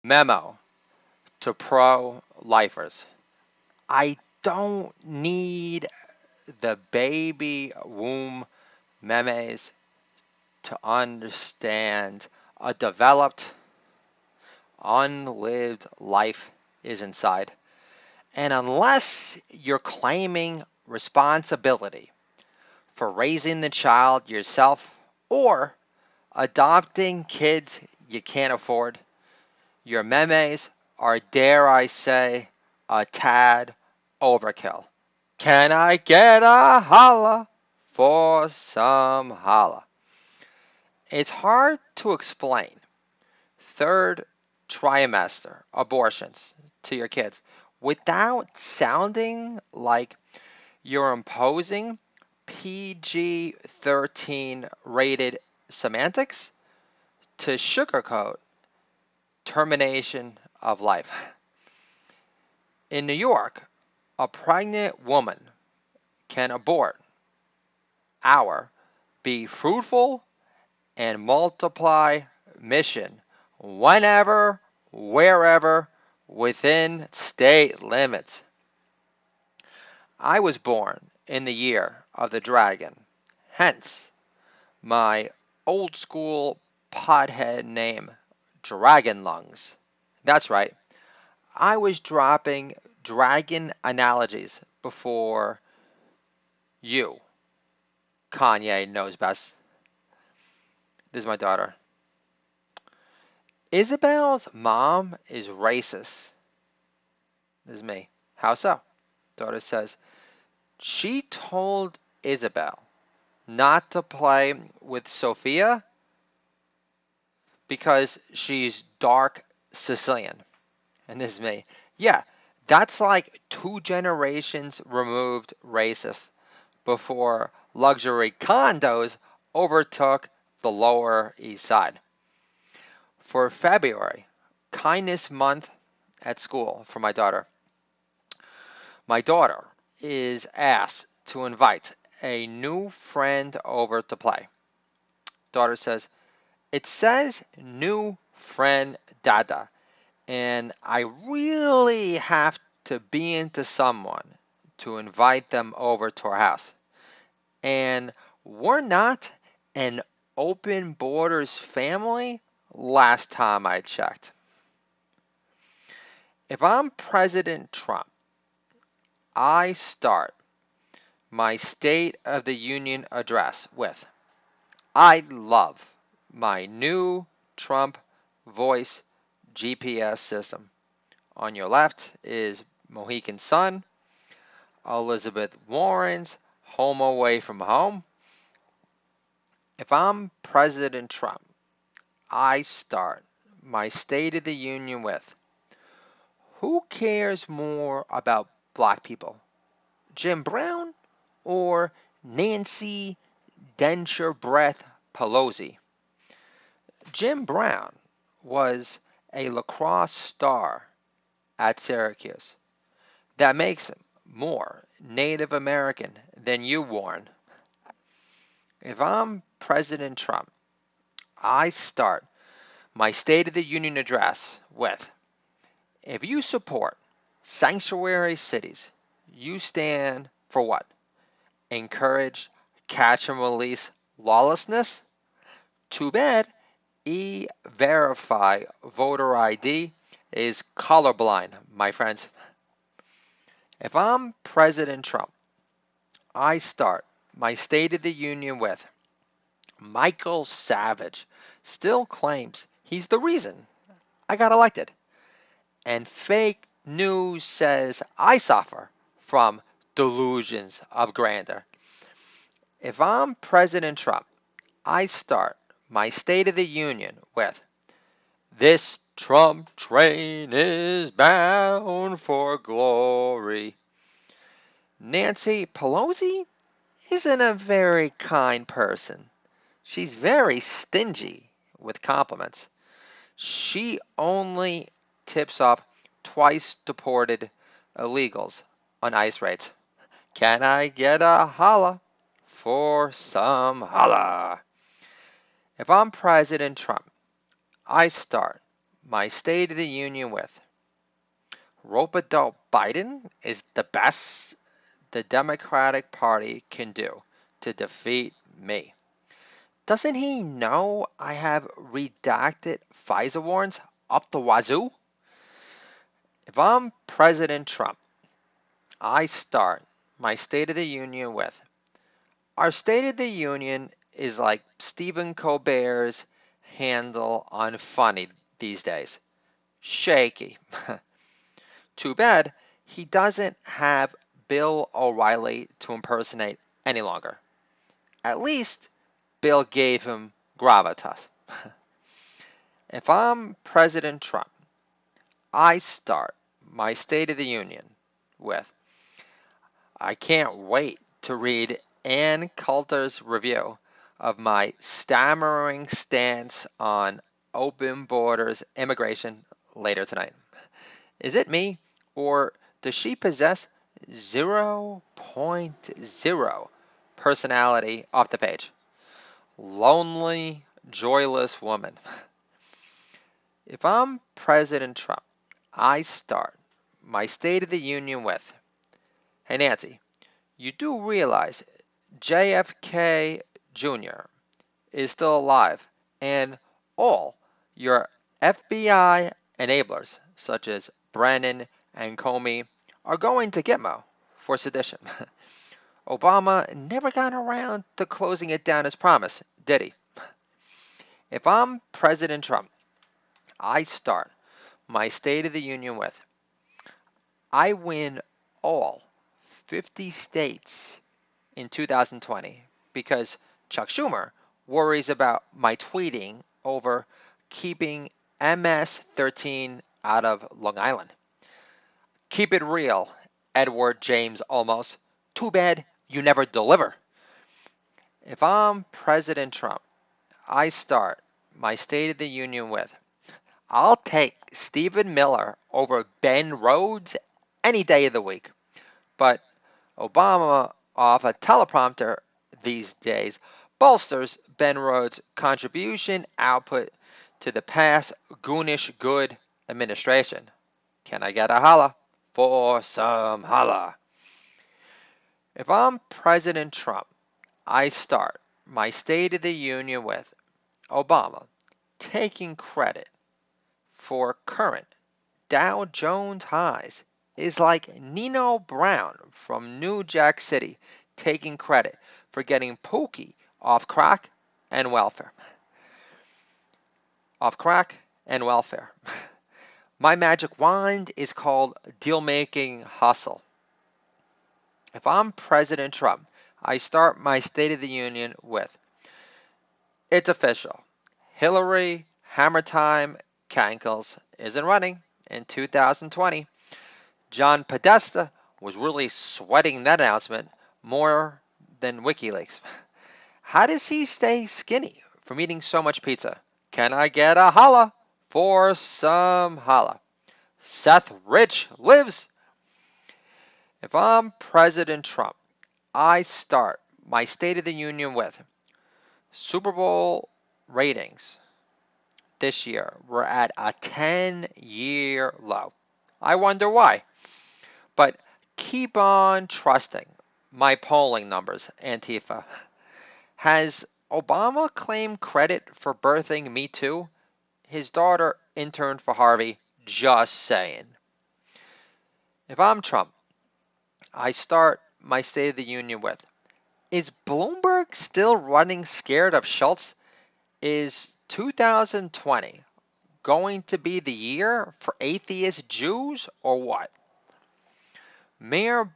Memo to pro-lifers. I don't need the baby womb memes to understand a developed, unlived life is inside. And unless you're claiming responsibility for raising the child yourself or adopting kids you can't afford, your memes are, dare I say, a tad overkill. Can I get a holla for some holla? It's hard to explain third trimester abortions to your kids without sounding like you're imposing PG-13 rated semantics to sugarcoat termination of life. In New York, a pregnant woman can abort our be fruitful and multiply mission whenever, wherever, within state limits. I was born in the year of the dragon, hence my old school pothead name, Dragon Lungs. That's right, I was dropping dragon analogies before you. Kanye knows best. This is my daughter. Issabelle's mom is racist. This is me. How so? Daughter says, she told Issabelle not to play with Sophia because she's dark Sicilian. And this is me. Yeah, that's like 2 generations removed racist before luxury condos overtook the Lower East Side. For February, kindness month at school for my daughter is asked to invite a new friend over to play. Daughter says, it says new friend dada, and I really have to be into someone to invite them over to our house. And we're not an open borders family last time I checked. If I'm President Trump, I start my State of the Union address with, I love my new Trump voice GPS system. On your left is Mohican Sun, Elizabeth Warren's Home Away from Home. If I'm President Trump, I start my State of the Union with, who cares more about black people, Jim Brown or Nancy Denture Breath Pelosi? Jim Brown was a lacrosse star at Syracuse. That makes him more Native American than you, Warren. If I'm President Trump, I start my State of the Union address with, if you support sanctuary cities, you stand for what? Encourage, catch and release lawlessness? Too bad E-Verify voter ID is colorblind, my friends. If I'm President Trump, I start my State of the Union with, Michael Savage still claims he's the reason I got elected. And fake news says I suffer from delusions of grandeur. If I'm President Trump, I start my State of the Union with, this Trump train is bound for glory. Nancy Pelosi isn't a very kind person. She's very stingy with compliments. She only tips off twice deported illegals on ICE raids. Can I get a holla for some holla? If I'm President Trump, I start my State of the Union with rope-a-dope Biden is the best the Democratic Party can do to defeat me. Doesn't he know I have redacted FISA warrants up the wazoo? If I'm President Trump, I start my State of the Union with our State of the Union is like Stephen Colbert's handle on funny these days. Shaky. Too bad he doesn't have Bill O'Reilly to impersonate any longer. At least Bill gave him gravitas. If I'm President Trump, I start my State of the Union with I can't wait to read Ann Coulter's review of my stammering stance on open borders immigration later tonight. Is it me, or does she possess 0.0 personality off the page? Lonely, joyless woman. If I'm President Trump, I start my State of the Union with, hey Nancy, you do realize JFK Jr. is still alive, and all your FBI enablers, such as Brennan and Comey, are going to Gitmo for sedition. Obama never got around to closing it down as promised, did he? If I'm President Trump, I start my State of the Union with I win all 50 states in 2020 because Chuck Schumer worries about my tweeting over keeping MS-13 out of Long Island. Keep it real, Edward James Olmos. Too bad you never deliver. If I'm President Trump, I start my State of the Union with I'll take Stephen Miller over Ben Rhodes any day of the week. But Obama off a teleprompter these days bolsters Ben Rhodes' contribution output to the past goonish good administration. Can I get a holla for some holla? If I'm President Trump, I start my State of the Union with Obama taking credit for current Dow Jones highs is like Nino Brown from New Jack City taking credit for getting Pookie off crack and welfare. Off crack and welfare. My magic wand is called deal-making hustle. If I'm President Trump, I start my State of the Union with it's official. Hillary Hammer Time Cankles isn't running in 2020. John Podesta was really sweating that announcement more than WikiLeaks. How does he stay skinny from eating so much pizza? Can I get a holla for some holla? Seth Rich lives. If I'm President Trump, I start my State of the Union with Super Bowl ratings this year were at a 10-year low. I wonder why. But keep on trusting my polling numbers, Antifa. Has Obama claimed credit for birthing Me Too? His daughter interned for Harvey, just saying. If I'm Trump, I start my State of the Union with is Bloomberg still running scared of Schultz? Is 2020 going to be the year for atheist Jews or what? Mayor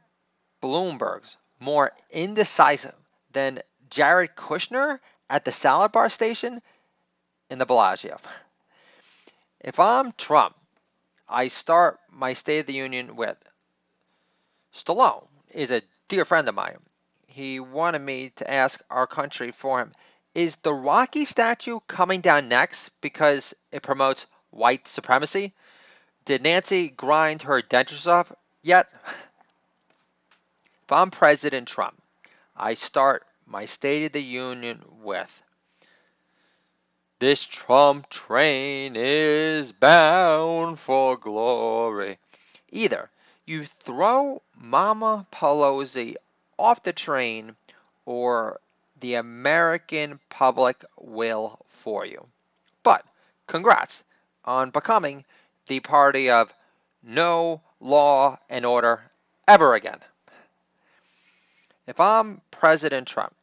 Bloomberg's more indecisive than Jared Kushner at the salad bar station in the Bellagio. If I'm Trump, I start my State of the Union with Stallone is a dear friend of mine. He wanted me to ask our country for him. Is the Rocky statue coming down next because it promotes white supremacy? Did Nancy grind her dentures off yet? If I'm President Trump, I start my State of the Union with This Trump train is bound for glory. Either you throw Mama Pelosi off the train or the American public will for you. But congrats on becoming the party of no law and order ever again. If I'm President Trump,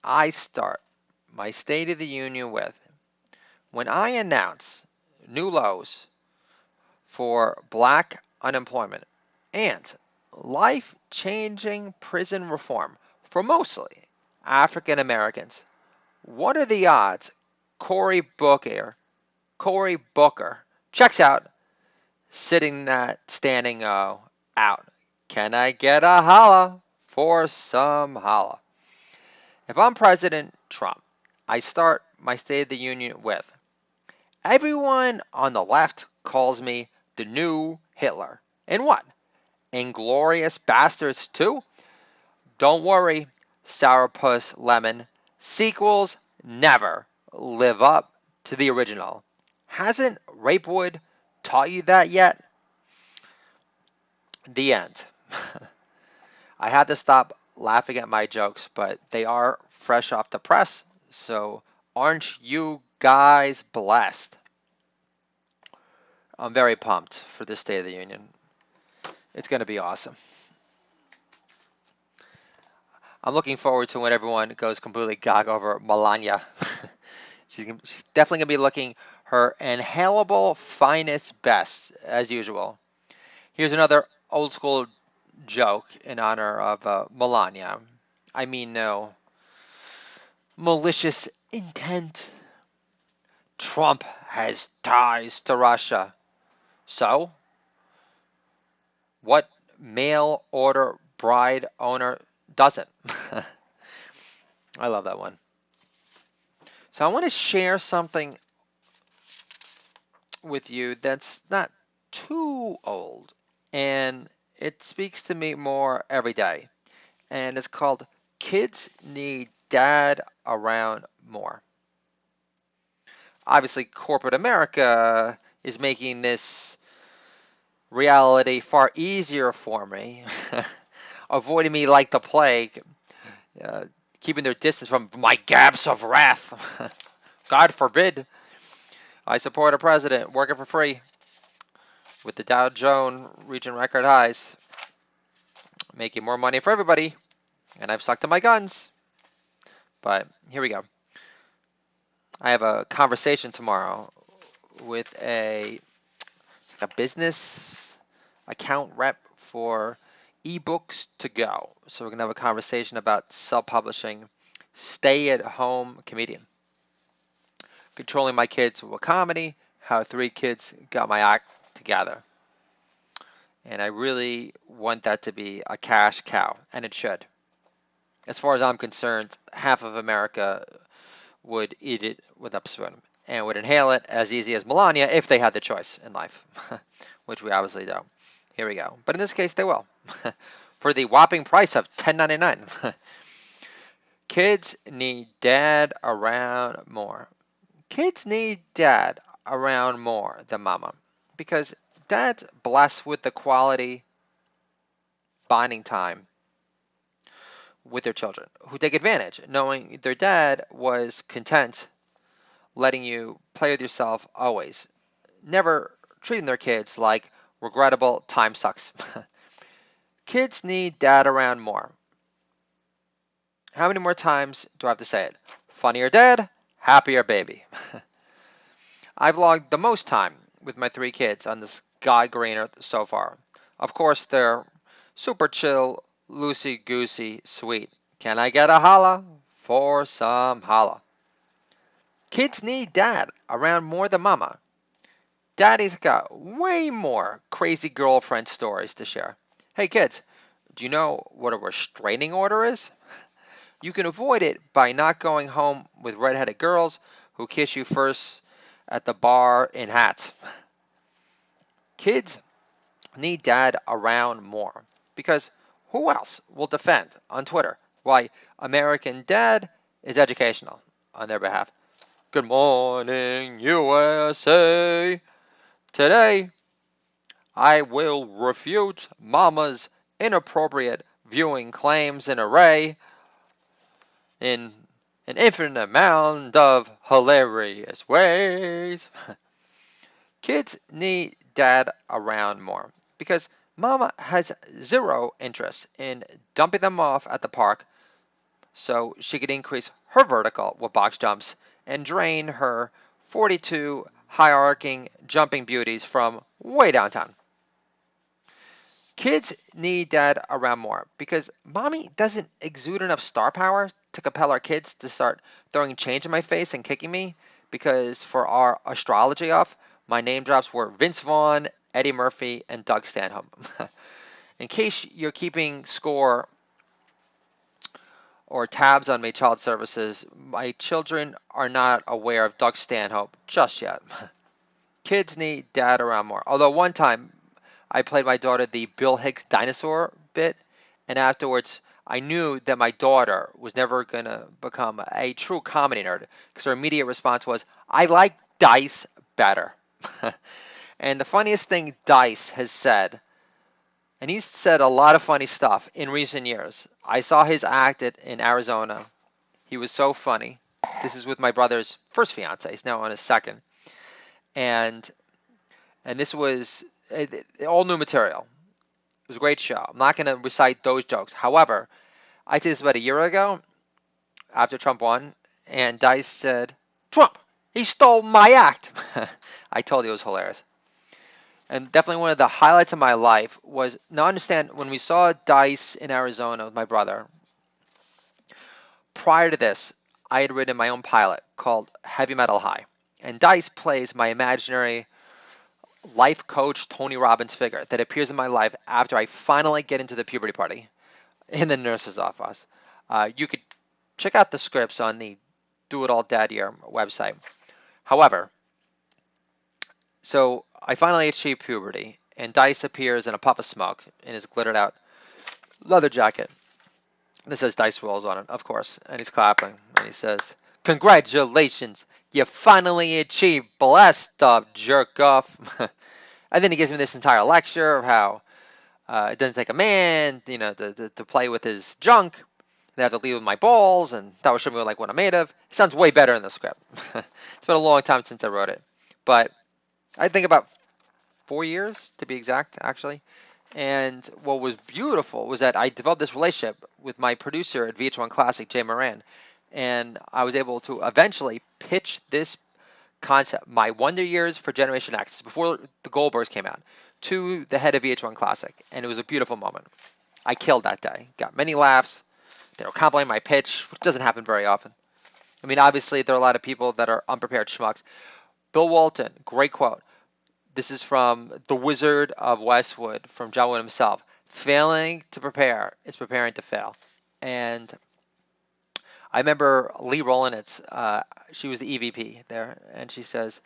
I start my State of the Union with when I announce new lows for black unemployment and life-changing prison reform for mostly African Americans. What are the odds Cory Booker checks out sitting that standing out? Can I get a holla for some holla? If I'm President Trump, I start my State of the Union with everyone on the left calls me the new Hitler. And what? Inglorious Bastards too? Don't worry, Sourpuss Lemon. Sequels never live up to the original. Hasn't Rapewood taught you that yet? The end. I had to stop laughing at my jokes, but they are fresh off the press, so aren't you guys blessed? I'm very pumped for this State of the Union. It's going to be awesome. I'm looking forward to when everyone goes completely gog over Melania. She's definitely going to be looking her inhalable finest best, as usual. Here's another old school joke in honor of Melania. I mean, no malicious intent. Trump has ties to Russia. So, what mail order bride owner doesn't? I love that one. So I want to share something with you that's not too old, and it speaks to me more every day. And it's called Kids Need Dad Around More. Obviously, corporate America is making this reality far easier for me, avoiding me like the plague, uh, keeping their distance from my gabs of wrath. God forbid I support a president working for free with the Dow Jones reaching record highs, making more money for everybody, and I've stuck to my guns. But here we go. I have a conversation tomorrow with a business account rep for ebooks to go. So we're going to have a conversation about self-publishing, stay-at-home comedian, controlling my kids with comedy, how 3 kids got my act together. And I really want that to be a cash cow, and it should. As far as I'm concerned, half of America would eat it with a spoon and would inhale it as easy as Melania if they had the choice in life, which we obviously don't. Here we go. But in this case, they will. For the whopping price of $10.99. Kids need dad around more. Kids need dad around more than mama because dad's blessed with the quality bonding time with their children who take advantage, knowing their dad was content letting you play with yourself always, never treating their kids like regrettable time sucks. Kids need dad around more. How many more times do I have to say it? Funnier dad, happier baby. I've logged the most time with my 3 kids on this God green earth so far. Of course, they're super chill, loosey-goosey, sweet. Can I get a holla for some holla? Kids need dad around more than mama. Daddy's got way more crazy girlfriend stories to share. Hey kids, do you know what a restraining order is? You can avoid it by not going home with redheaded girls who kiss you first at the bar in hats. Kids need dad around more because who else will defend on Twitter why American dad is educational on their behalf? Good morning, USA. Today, I will refute Mama's inappropriate viewing claims in array in an infinite amount of hilarious ways. Kids need dad around more because Mama has zero interest in dumping them off at the park so she could increase her vertical with box jumps and drain her 42 high-arcing jumping beauties from way downtown. Kids need dad around more because mommy doesn't exude enough star power to compel our kids to start throwing change in my face and kicking me because for our astrology off, my name drops were Vince Vaughn, Eddie Murphy, and Doug Stanhope. In case you're keeping score or tabs on my child services, my children are not aware of Doug Stanhope just yet. Kids need dad around more. Although one time I played my daughter the Bill Hicks dinosaur bit, and afterwards I knew that my daughter was never going to become a true comedy nerd because her immediate response was, I like Dice better. And the funniest thing Dice has said, and he's said a lot of funny stuff in recent years. I saw his act in Arizona. He was so funny. This is with my brother's first fiance. He's now on his second. And this was all new material. It was a great show. I'm not going to recite those jokes. However, I did this about a year ago after Trump won, and Dice said, Trump, he stole my act. I told you it was hilarious. And definitely one of the highlights of my life was, now understand, when we saw Dice in Arizona with my brother, prior to this, I had written my own pilot called Heavy Metal High. And Dice plays my imaginary life coach Tony Robbins figure that appears in my life after I finally get into the puberty party in the nurse's office. You could check out the scripts on the Do It All Dad Year website. However, so I finally achieve puberty, and Dice appears in a puff of smoke in his glittered out leather jacket. This says Dice Rolls on it, of course, and he's clapping, and he says, congratulations, you finally achieved blast up, jerk off. And then he gives me this entire lecture of how it doesn't take a man, to play with his junk. They have to leave with my balls, and that will show me like what I'm made of. It sounds way better in the script. It's been a long time since I wrote it, but I think about 4 years to be exact, actually. And what was beautiful was that I developed this relationship with my producer at VH1 Classic, Jay Moran, and I was able to eventually pitch this concept, my Wonder Years for Generation X, before the Goldbergs came out, to the head of VH1 Classic, and it was a beautiful moment. I killed that day. Got many laughs. They were complimenting my pitch, which doesn't happen very often. I mean, obviously, there are a lot of people that are unprepared schmucks. Bill Walton, great quote. This is from The Wizard of Westwood, from John Wood himself. Failing to prepare is preparing to fail. And I remember Lee Rolanitz, she was the EVP there, and she says,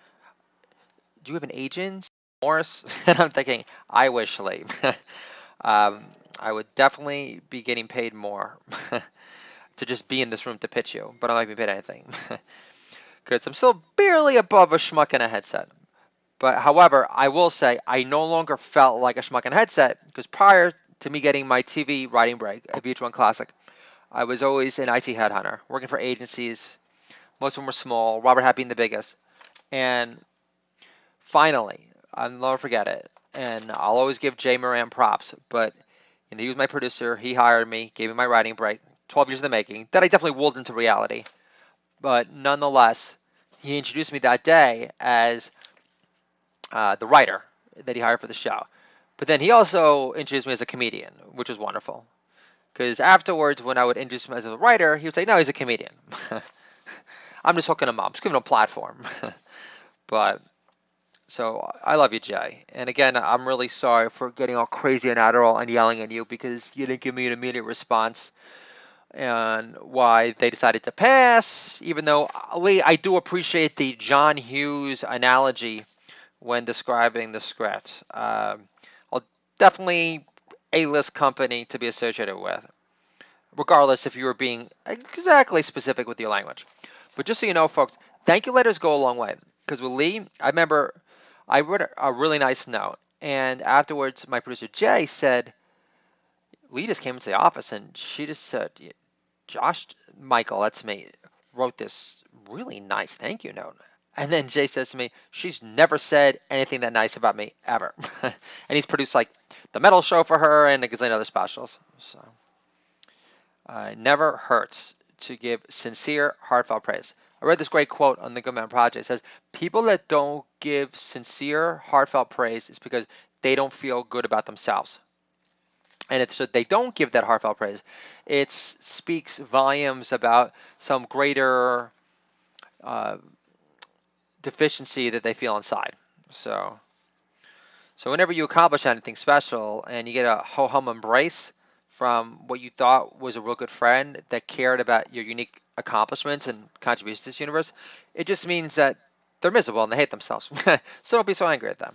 do you have an agent, Morris? And I'm thinking, I wish, Lee. I would definitely be getting paid more to just be in this room to pitch you, but I'm not being paid anything. Because I'm still barely above a schmuck in a headset. But however, I will say I no longer felt like a schmuck in a headset because prior to me getting my TV writing break at VH1 Classic, I was always an IT headhunter, working for agencies. Most of them were small, Robert Happ being the biggest. And finally, I'll never forget it. And I'll always give Jay Moran props, but he was my producer. He hired me, gave me my writing break, 12 years in the making, that I definitely willed into reality. But nonetheless, he introduced me that day as the writer that he hired for the show. But then he also introduced me as a comedian, which was wonderful. Because afterwards, when I would introduce him as a writer, he would say, no, he's a comedian. I'm just hooking him up, just giving him a platform. But, so I love you, Jay. And again, I'm really sorry for getting all crazy on Adderall and yelling at you because you didn't give me an immediate response and why they decided to pass, even though, Lee, I do appreciate the John Hughes analogy when describing the script. I'll definitely A-list company to be associated with, regardless if you were being exactly specific with your language. But just so you know, folks, Thank you letters go a long way. Because with Lee, I remember I wrote a really nice note. And afterwards, my producer Jay said, Lee just came into the office and she just said, Josh, Michael, that's me, wrote this really nice thank you note. And then Jay says to me, she's never said anything that nice about me ever. And he's produced like the metal show for her and a gazillion other specials. So it never hurts to give sincere, heartfelt praise. I read this great quote on the Good Man Project. It says, people that don't give sincere, heartfelt praise is because they don't feel good about themselves. And if so they don't give that heartfelt praise, it speaks volumes about some greater uh, deficiency that they feel inside. So whenever you accomplish anything special and you get a ho-hum embrace from what you thought was a real good friend that cared about your unique accomplishments and contributions to this universe, it just means that they're miserable and they hate themselves. So don't be so angry at them.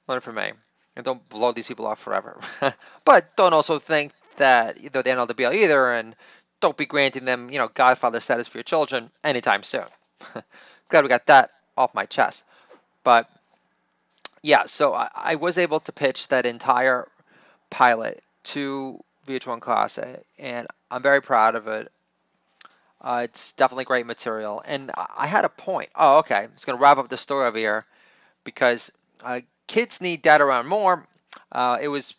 Learn from me. And don't blow these people off forever. But don't also think that they're the end all the be all either, and don't be granting them, Godfather status for your children anytime soon. Glad we got that off my chest. But yeah, so I was able to pitch that entire pilot to VH1 Classic, and I'm very proud of it. It's definitely great material, and I had a point. Oh, okay. I'm just gonna wrap up the story over here because kids need dad around more. It was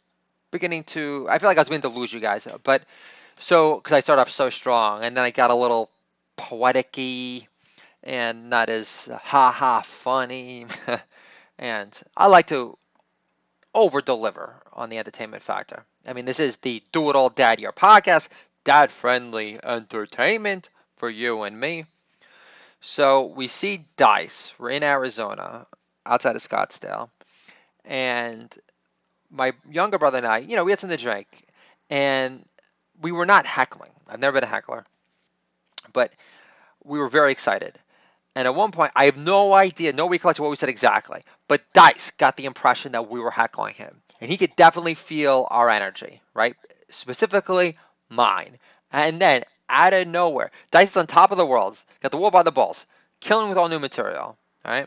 beginning to. I feel like I was beginning to lose you guys, but so because I started off so strong, and then I got a little poetic-y and not as ha ha funny. And I like to over deliver on the entertainment factor. I mean, this is the Do It All Dad Year podcast, dad friendly entertainment for you and me. So we see Dice. We're in Arizona, outside of Scottsdale. And my younger brother and I, we had something to drink. And we were not heckling. I've never been a heckler. But we were very excited. And at one point, I have no idea, no recollection of what we said exactly, but Dice got the impression that we were heckling him. And he could definitely feel our energy, right? Specifically, mine. And then, out of nowhere, Dice is on top of the world, got the world by the balls, killing with all new material, right?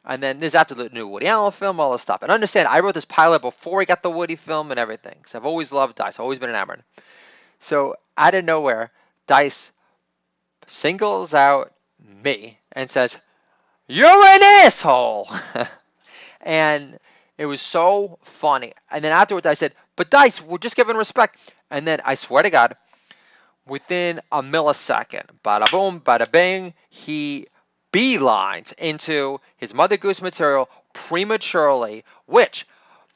And then this after the new Woody Allen film, all this stuff. And understand, I wrote this pilot before he got the Woody film and everything, because I've always loved Dice, always been enamored. So, out of nowhere, Dice singles out me and says, "You're an asshole." And it was so funny. And then afterwards I said, "But Dice, we're just giving respect." And then I swear to God, within a millisecond, bada boom, bada bing, he beelines into his Mother Goose material prematurely, which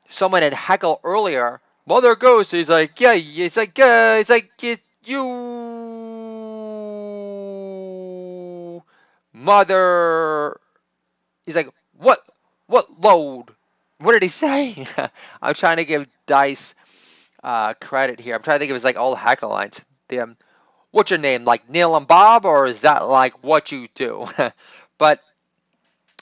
someone had heckled earlier. Mother Goose, he's like, yeah, you mother. He's like, what load? What did he say? I'm trying to give Dice credit here. I'm trying to think of his like old heckle lines. What's your name? Like Neil and Bob, or is that like what you do? But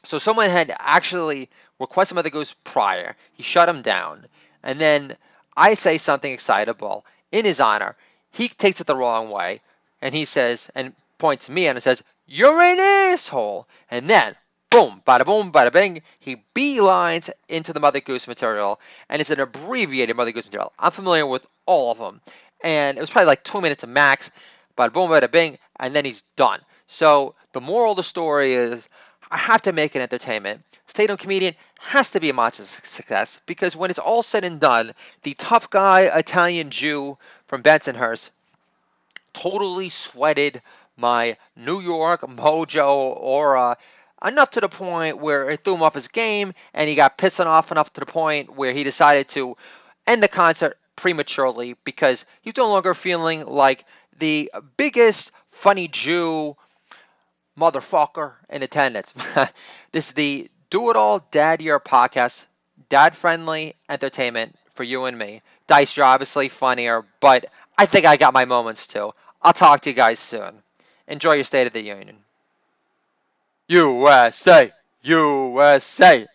so someone had actually requested Mother Goose prior. He shut him down, and then I say something excitable in his honor. He takes it the wrong way, and he says and points to me and says, "You're an asshole." And then boom, bada bing, he beelines into the Mother Goose material, and it's an abbreviated Mother Goose material. I'm familiar with all of them, and it was probably like 2 minutes max, bada boom, bada bing, and then he's done. So the moral of the story is, I have to make an entertainment. Stay-at-home comedian has to be a monster success, because when it's all said and done, the tough guy Italian Jew from Bensonhurst totally sweated my New York mojo aura enough to the point where it threw him off his game, and he got pissing off enough to the point where he decided to end the concert prematurely because he's no longer feeling like the biggest funny Jew motherfucker in attendance. This is the Do It All Dad Year podcast, dad friendly entertainment for you and me. Dice, you're obviously funnier, but I think I got my moments too. I'll talk to you guys soon. Enjoy your State of the Union. USA! USA!